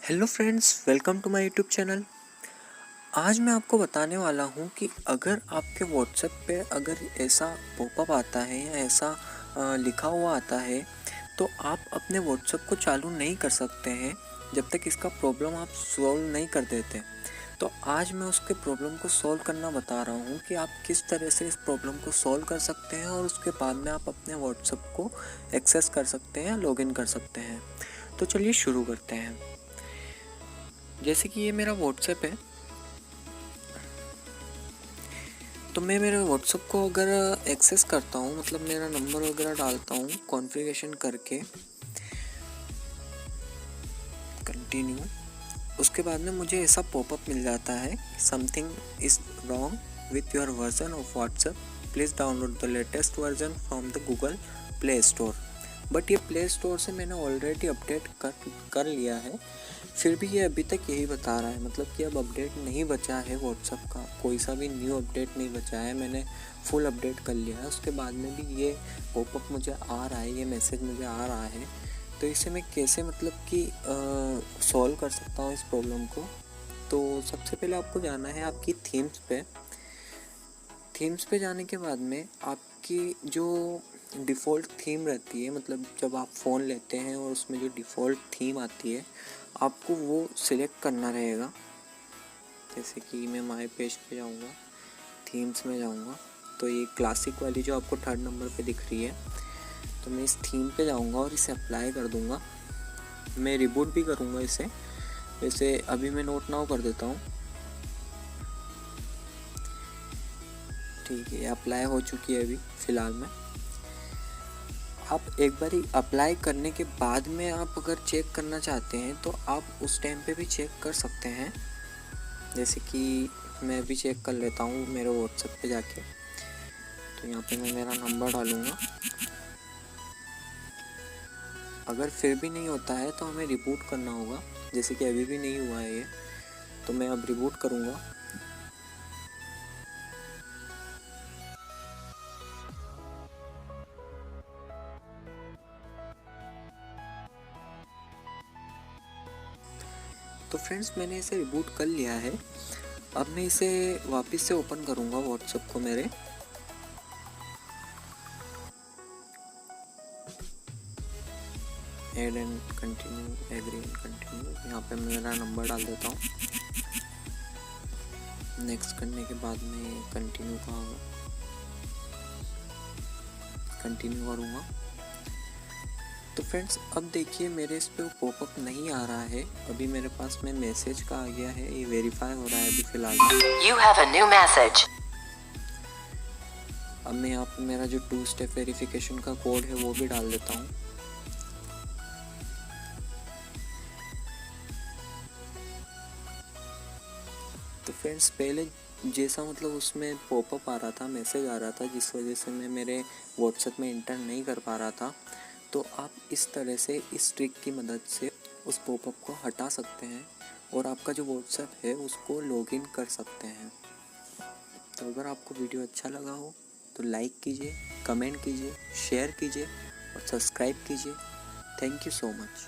Hello friends, welcome to my YouTube channel. आज मैं आपको बताने वाला हूं कि अगर आपके व्हाट्सएप पे अगर ऐसा पॉपअप आता है या ऐसा लिखा हुआ आता है तो आप अपने व्हाट्सएप को चालू नहीं कर सकते हैं जब तक इसका प्रॉब्लम आप सॉल्व नहीं कर देते। तो आज मैं उसके प्रॉब्लम को सॉल्व करना बता रहा हूं कि आप किस तरह से इस प्रॉब्लम को सॉल्व कर सकते हैं और उसके बाद में आप अपने व्हाट्सएप को एक्सेस कर सकते हैं, लॉगिन कर सकते हैं। तो चलिए शुरू करते हैं। जैसे कि ये मेरा व्हाट्सएप है, तो मैं मेरे व्हाट्सएप को अगर एक्सेस करता हूँ, मतलब मेरा नंबर वगैरह डालता हूँ कॉन्फ़िगरेशन करके कंटिन्यू, उसके बाद में मुझे ऐसा पॉपअप मिल जाता है, something is wrong with your version of WhatsApp, please download the latest version from the Google play store. But ये प्ले स्टोर से मैंने ऑलरेडी अपडेट कर लिया है, फिर भी ये अभी तक यही बता रहा है, मतलब कि अब अपडेट नहीं बचा है व्हाट्सएप का, कोई सा भी न्यू अपडेट नहीं बचा है। मैंने फुल अपडेट कर लिया है, उसके बाद में भी ये पॉपअप मुझे आ रहा है, ये मैसेज मुझे आ रहा है। तो इसे मैं कैसे मतलब कि सॉल्व कर सकता हूँ इस प्रॉब्लम को। तो सबसे पहले आपको जाना है आपकी थीम्स पे जाने के बाद में आपकी जो डिफ़ॉल्ट थीम रहती है, मतलब जब आप फ़ोन लेते हैं और उसमें जो डिफ़ॉल्ट थीम आती है आपको वो सिलेक्ट करना रहेगा। जैसे कि मैं माय पेज पे जाऊँगा, थीम्स में जाऊँगा, तो ये क्लासिक वाली जो आपको 3rd नंबर पे दिख रही है, तो मैं इस थीम पे जाऊँगा और इसे अप्लाई कर दूँगा। मैं रिबूट भी करूँगा इसे, वैसे अभी मैं नोट नाउ कर देता हूँ। ठीक है, अप्लाई हो चुकी है अभी फ़िलहाल में। आप एक बारी अप्लाई करने के बाद में आप अगर चेक करना चाहते हैं तो आप उस टाइम पे भी चेक कर सकते हैं। जैसे कि मैं भी चेक कर लेता हूँ मेरे व्हाट्सएप पे जाके, तो यहाँ पे मैं मेरा नंबर डालूँगा। अगर फिर भी नहीं होता है तो हमें रिबूट करना होगा, जैसे कि अभी भी नहीं हुआ है ये, तो मैं अब रिबूट करूँगा। तो फ्रेंड्स, मैंने इसे रिबूट कर लिया है। अब मैं इसे वापस से ओपन करूँगा व्हाट्सएप को मेरे। Add and continue, agree and continue, यहाँ पे मैं मेरा नंबर डाल देता हूँ। नेक्स्ट करने के बाद में कंटिन्यू का होगा, कंटिन्यू करूँगा। तो फ्रेंड्स, अब देखिए मेरे इस पे वो पॉपअप नहीं आ रहा है, अभी मेरे पास में मैसेज का आ गया है, ये वेरीफाई हो रहा है अभी फ़िलहाल में। You have a new message. अब मैं यहाँ पे मेरा जो 2 स्टेप वेरिफिकेशन का कोड है वो भी डाल देता हूँ। तो फ्रेंड्स, पहले जैसा मतलब उसमें पॉपअप आ रहा था, मैसेज आ रहा था, जिस वजह से मैं मेरे व्हाट्सएप में इंटर नहीं कर पा रहा था, तो आप इस तरह से इस ट्रिक की मदद से उस पॉपअप को हटा सकते हैं और आपका जो व्हाट्सएप है उसको लॉगिन कर सकते हैं। तो अगर आपको वीडियो अच्छा लगा हो तो लाइक कीजिए, कमेंट कीजिए, शेयर कीजिए और सब्सक्राइब कीजिए। Thank you so much.